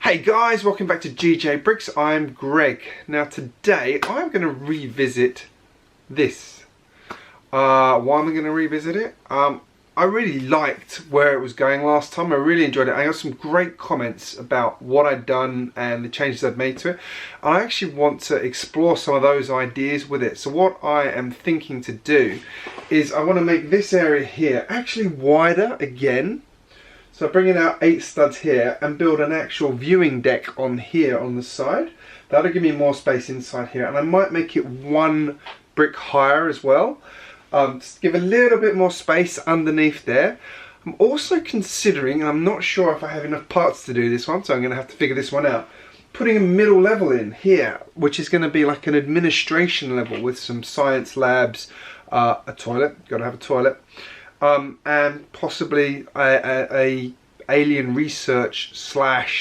Hey guys, welcome back to GJBricks. I'm Greg. Now today I'm going to revisit this. Why am I going to revisit it? I really liked where it was going last time. I really enjoyed it. I got some great comments about what I'd done and the changes I'd made to it. I actually want to explore some of those ideas with it. So what I am thinking to do is I want to make this area here actually wider again. So bringing out 8 studs here and build an actual viewing deck on here on the side. That'll give me more space inside here, and I might make it 1 brick higher as well. Just give a little bit more space underneath there. I'm also considering, and I'm not sure if I have enough parts to do this one, so I'm going to have to figure this one out, putting a middle level in here, which is going to be like an administration level with some science labs, a toilet, got to have a toilet, and possibly a alien research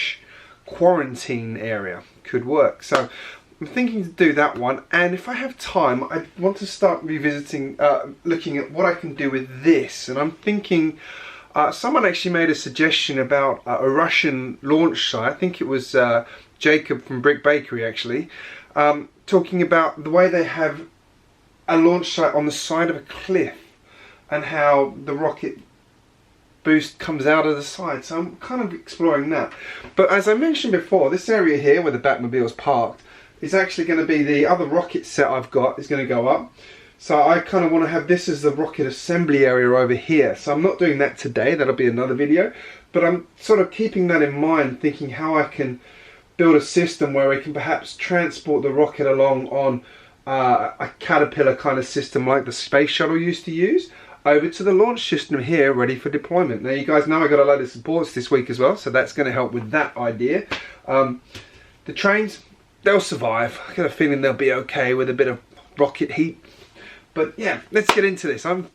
/ quarantine area could work. So I'm thinking to do that one, and if I have time I want to start revisiting, looking at what I can do with this. And I'm thinking, someone actually made a suggestion about a Russian launch site. I think it was Jacob from Brick Bakery actually, talking about the way they have a launch site on the side of a cliff and how the rocket boost comes out of the side. So I'm kind of exploring that. But as I mentioned before, this area here where the Batmobile's parked is actually going to be the other rocket set I've got is going to go up. So I kind of want to have this as the rocket assembly area over here. So I'm not doing that today, that'll be another video. But I'm sort of keeping that in mind, thinking how I can build a system where we can perhaps transport the rocket along on a caterpillar kind of system like the space shuttle used to use, over to the launch system here ready for deployment. Now you guys know I got a load of supports this week as well, so that's going to help with that idea. The trains, they'll survive. I got a feeling they'll be okay with a bit of rocket heat. But yeah, let's get into this. Alright,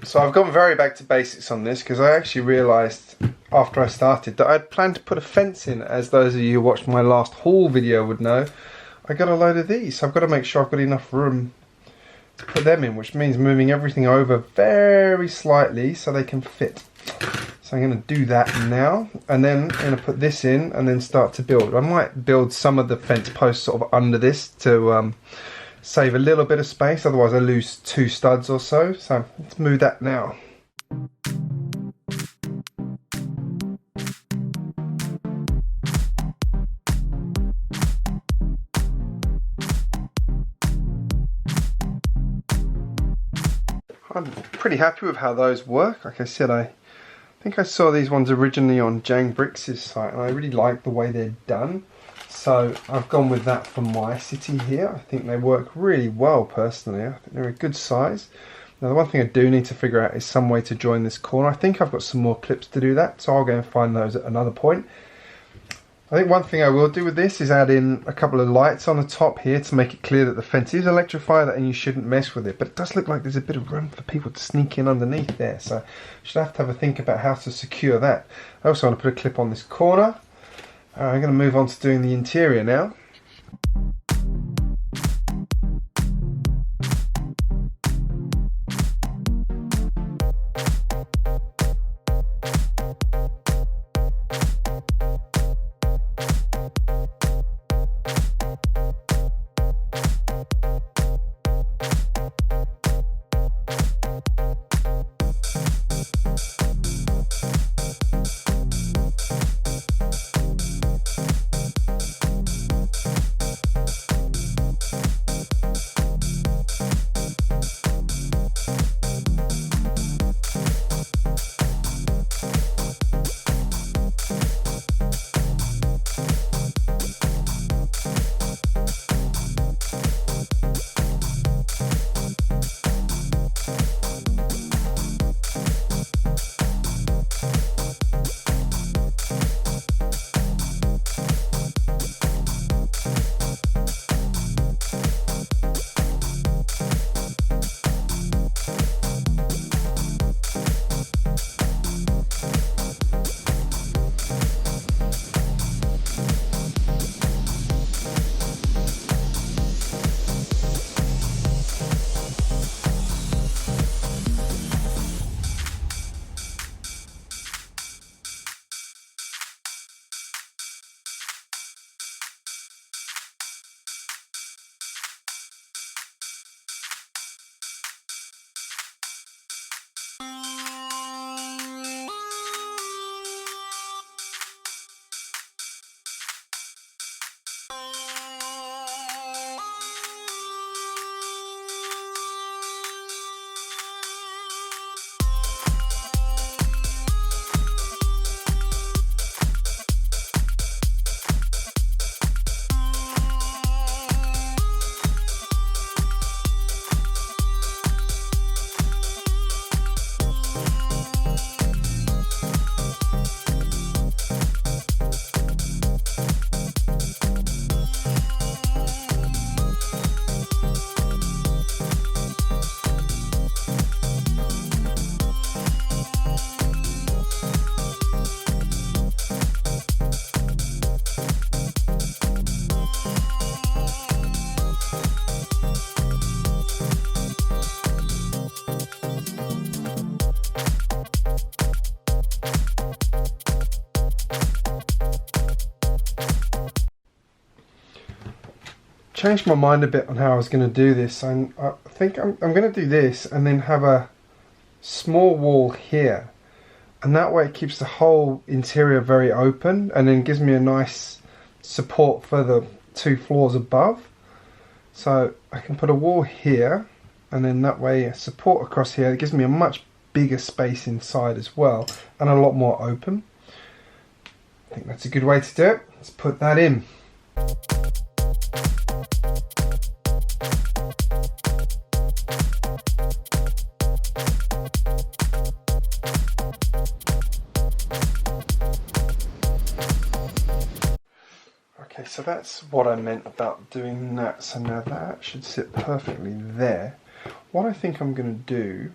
so I've gone very back to basics on this because I actually realised after I started that I'd planned to put a fence in. As those of you who watched my last haul video would know, I got a load of these, so I've got to make sure I've got enough room to put them in, which means moving everything over very slightly so they can fit. So I'm going to do that now, and then I'm going to put this in and then start to build. I might build some of the fence posts sort of under this to save a little bit of space, otherwise I lose 2 studs or so. So let's move that now. I'm pretty happy with how those work. Like I said, I think I saw these ones originally on GJBricks' site and I really like the way they're done. So I've gone with that for my city here. I think they work really well personally. I think they're a good size. Now the one thing I do need to figure out is some way to join this corner. I think I've got some more clips to do that, so I'll go and find those at another point. I think one thing I will do with this is add in a couple of lights on the top here to make it clear that the fence is electrified and you shouldn't mess with it. But it does look like there's a bit of room for people to sneak in underneath there, so I should have to have a think about how to secure that. I also want to put a clip on this corner. I'm going to move on to doing the interior now. changed my mind a bit on how I was going to do this. I think I'm going to do this and then have a small wall here, and that way it keeps the whole interior very open and then gives me a nice support for the 2 floors above. So I can put a wall here, and then that way a support across here. It gives me a much bigger space inside as well, and a lot more open. I think that's a good way to do it. Let's put that in. Okay, so that's what I meant about doing that. So now that should sit perfectly there. What I think I'm going to do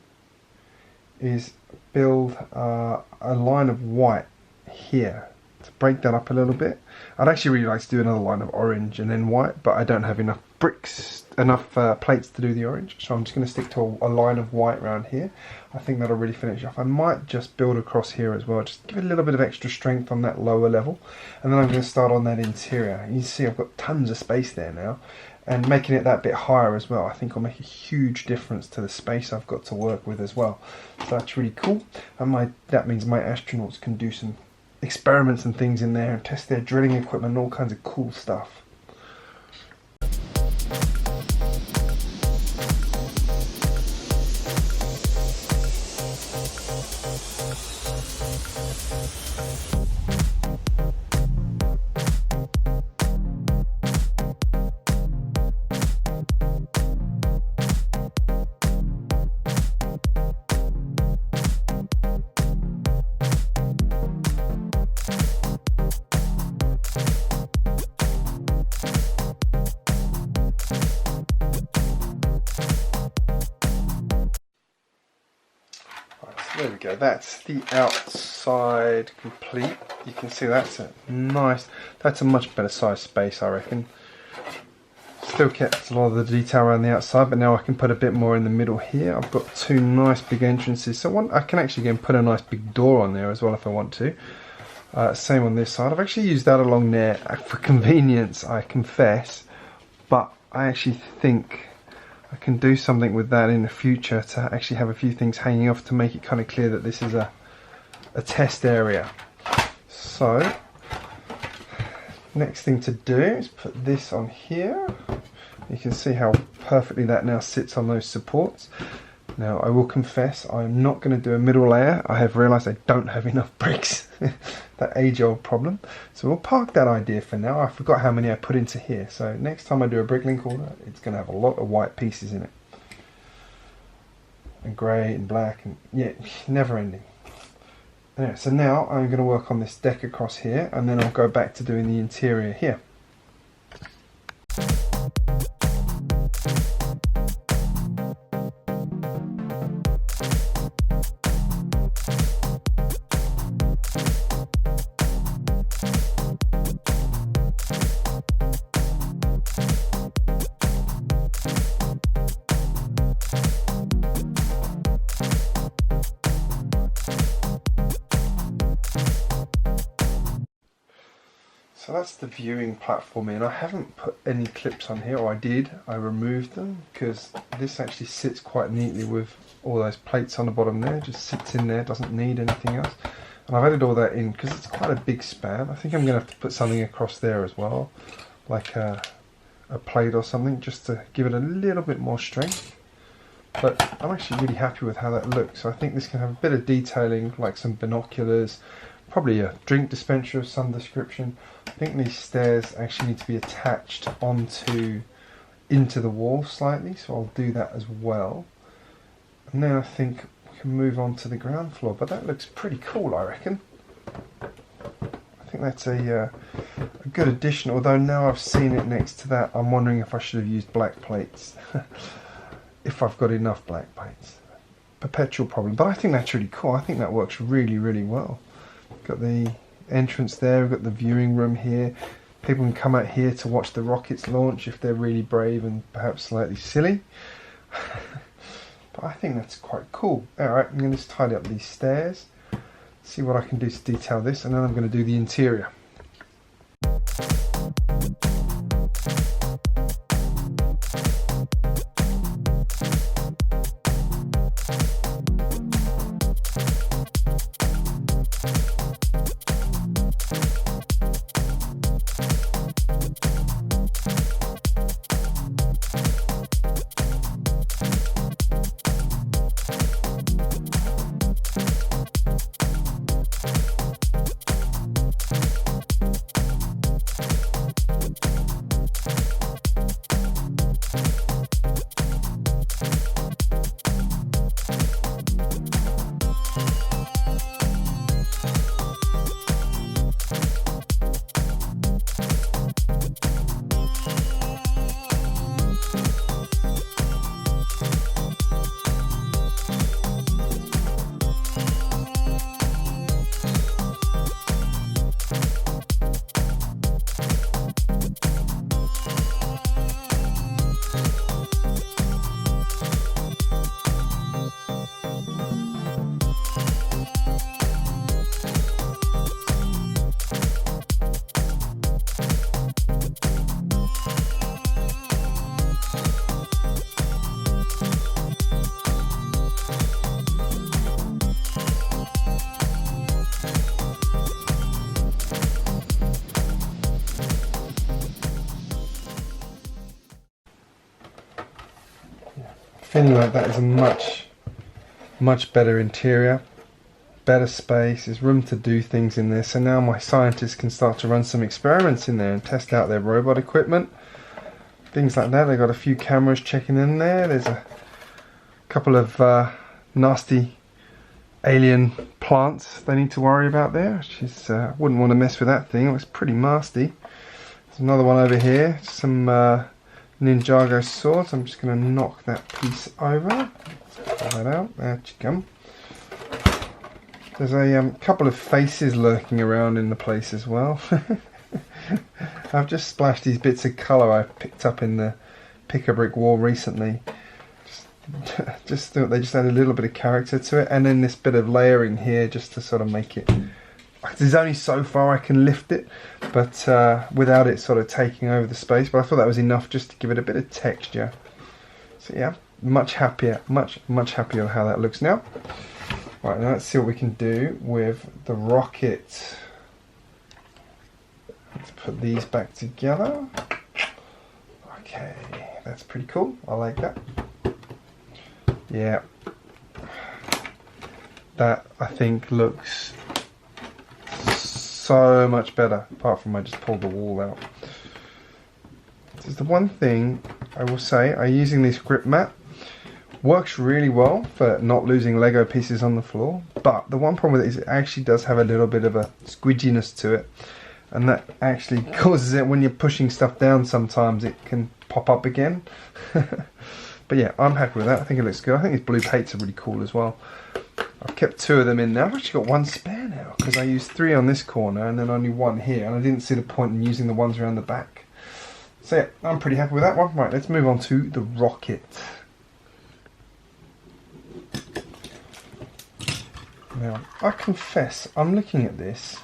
is build a line of white here to break that up a little bit. I'd actually really like to do another line of orange and then white, but I don't have enough bricks, enough plates to do the orange, so I'm just going to stick to a line of white around here. I think that'll really finish off. I might just build across here as well, just give it a little bit of extra strength on that lower level, and then I'm going to start on that interior. You can see I've got tons of space there now, and making it that bit higher as well I think will make a huge difference to the space I've got to work with as well. So that's really cool, and that means my astronauts can do some experiments and things in there and test their drilling equipment and all kinds of cool stuff. There we go, that's the outside complete. You can see that's a much better size space, I reckon. Still kept a lot of the detail around the outside, but now I can put a bit more in the middle here. I've got 2 nice big entrances, so I can actually again put a nice big door on there as well if I want to. Same on this side. I've actually used that along there for convenience, I confess, but I actually think I can do something with that in the future to actually have a few things hanging off to make it kind of clear that this is a test area. So next thing to do is put this on here. You can see how perfectly that now sits on those supports. Now I will confess I'm not going to do a middle layer. I have realised I don't have enough bricks. That age-old problem. So we'll park that idea for now. I forgot how many I put into here. So next time I do a bricklink order, it's going to have a lot of white pieces in it. And grey and black and yeah, never ending. Anyway, so now I'm going to work on this deck across here, and then I'll go back to doing the interior here. So that's the viewing platform in. I haven't put any clips on here, or I removed them because this actually sits quite neatly with all those plates on the bottom there. Just sits in there, doesn't need anything else. And I've added all that in because it's quite a big span. I think I'm going to have to put something across there as well, like a plate or something, just to give it a little bit more strength. But I'm actually really happy with how that looks. So I think this can have a bit of detailing, like some binoculars, probably a drink dispenser of some description. I think these stairs actually need to be attached into the wall slightly, so I'll do that as well. And then I think we can move on to the ground floor, but that looks pretty cool, I reckon. I think that's a good addition, although now I've seen it next to that, I'm wondering if I should have used black plates. If I've got enough black plates. Perpetual problem, but I think that's really cool. I think that works really, really well. Got the entrance there, we've got the viewing room here. People can come out here to watch the rockets launch if they're really brave and perhaps slightly silly. But I think that's quite cool. Alright, I'm going to just tidy up these stairs, see what I can do to detail this, and then I'm going to do the interior. Feeling like that is a much better interior, better space, there's room to do things in there. So now my scientists can start to run some experiments in there and test out their robot equipment. Things like that. They've got a few cameras checking in there. There's a couple of nasty alien plants they need to worry about there, which is, wouldn't want to mess with that thing. It looks pretty nasty. There's another one over here, some Ninjago swords. I'm just going to knock that piece over. Let's pull that out. There you come. There's a couple of faces lurking around in the place as well. I've just splashed these bits of colour I picked up in the pick-a-brick wall recently. Just thought they just add a little bit of character to it, and then this bit of layering here just to sort of make it. There's only so far I can lift it, but without it sort of taking over the space. But I thought that was enough just to give it a bit of texture. So yeah, much happier, much happier how that looks now. Right, now let's see what we can do with the rocket. Let's put these back together. Okay, that's pretty cool. I like that. Yeah, that I think looks so much better, apart from I just pulled the wall out. This is the one thing I will say, I'm using this grip mat. Works really well for not losing Lego pieces on the floor, but the one problem with it is it actually does have a little bit of a squidginess to it, and that actually causes it when you're pushing stuff down, sometimes it can pop up again. But yeah, I'm happy with that. I think it looks good. I think these blue plates are really cool as well. I've kept 2 of them in there. I've actually got 1 spare now because I used 3 on this corner and then only 1 here, and I didn't see the point in using the ones around the back. So yeah, I'm pretty happy with that one. Right, let's move on to the rocket. Now, I confess, I'm looking at this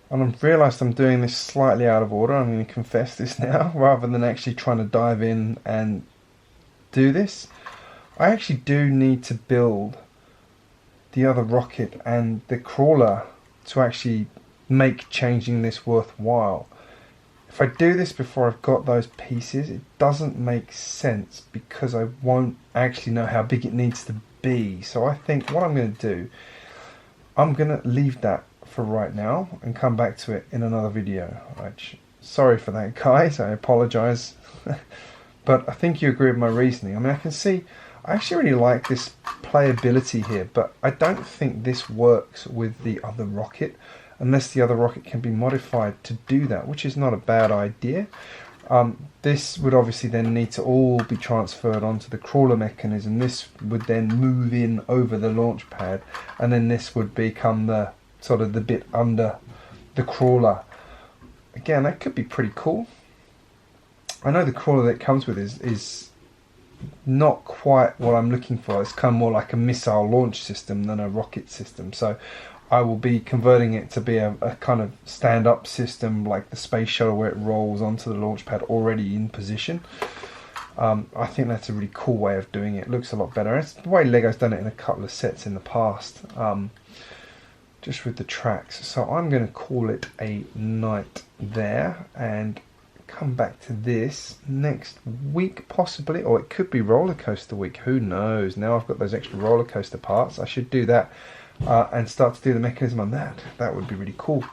and I've realised I'm doing this slightly out of order. I'm going to confess this now, rather than actually trying to dive in and do this. I actually do need to build the other rocket and the crawler to actually make changing this worthwhile. If I do this before I've got those pieces, it doesn't make sense because I won't actually know how big it needs to be. So I think what I'm going to do, I'm going to leave that for right now and come back to it in another video. Sorry for that, guys, I apologise. But I think you agree with my reasoning. I mean, I can see, I actually really like this playability here, but I don't think this works with the other rocket unless the other rocket can be modified to do that, which is not a bad idea. This would obviously then need to all be transferred onto the crawler mechanism. This would then move in over the launch pad, and then this would become the sort of the bit under the crawler. Again, that could be pretty cool. I know the crawler that it comes with is not quite what I'm looking for. It's kind of more like a missile launch system than a rocket system. So I will be converting it to be a kind of stand-up system like the space shuttle, where it rolls onto the launch pad already in position. I think that's a really cool way of doing it. It looks a lot better. It's the way Lego's done it in a couple of sets in the past, just with the tracks. So I'm going to call it a night there and come back to this next week possibly, or it could be roller coaster week, who knows. Now I've got those extra roller coaster parts, I should do that and start to do the mechanism on that. That would be really cool.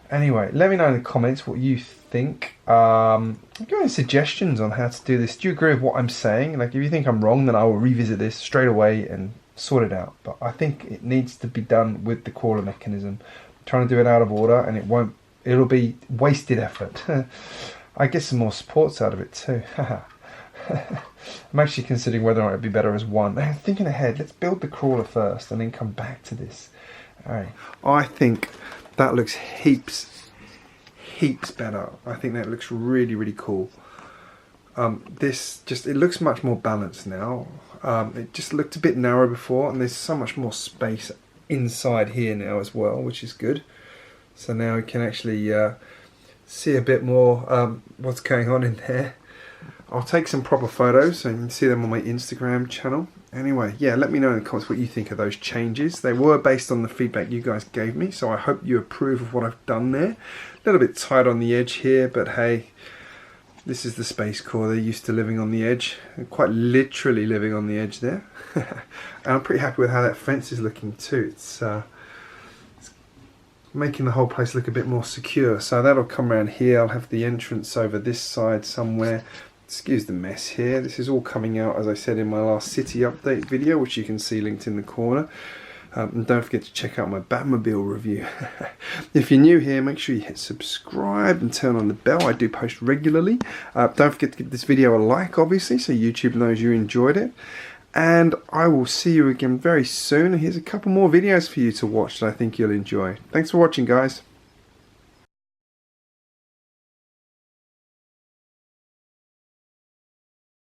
Anyway, let me know in the comments what you think. Give me suggestions on how to do this. Do you agree with what I'm saying? Like, if you think I'm wrong, then I will revisit this straight away and sort it out. But I think it needs to be done with the crawler mechanism. I'm trying to do it out of order, and it'll be wasted effort. I get some more supports out of it too. I'm actually considering whether or not it'd be better as one. I'm thinking ahead. Let's build the crawler first and then come back to this. Alright. I think that looks heaps better. I think that looks really, really cool. It looks much more balanced now. It just looked a bit narrow before, and there's so much more space inside here now as well, which is good. So now we can actually see a bit more what's going on in there. I'll take some proper photos so you can see them on my Instagram channel. Anyway, yeah, let me know in the comments what you think of those changes. They were based on the feedback you guys gave me, so I hope you approve of what I've done there. A little bit tight on the edge here, but hey, This is the Space Corps. They're used to living on the edge, quite literally living on the edge there. And I'm pretty happy with how that fence is looking too. It's making the whole place look a bit more secure. So that'll come around here. I'll have the entrance over this side somewhere. Excuse the mess here. This is all coming out, as I said, in my last city update video, which you can see linked in the corner. And don't forget to check out my Batmobile review. If you're new here, make sure you hit subscribe and turn on the bell. I do post regularly. Don't forget to give this video a like, obviously, so YouTube knows you enjoyed it. And I will see you again very soon. Here's a couple more videos for you to watch that I think you'll enjoy. Thanks for watching, guys.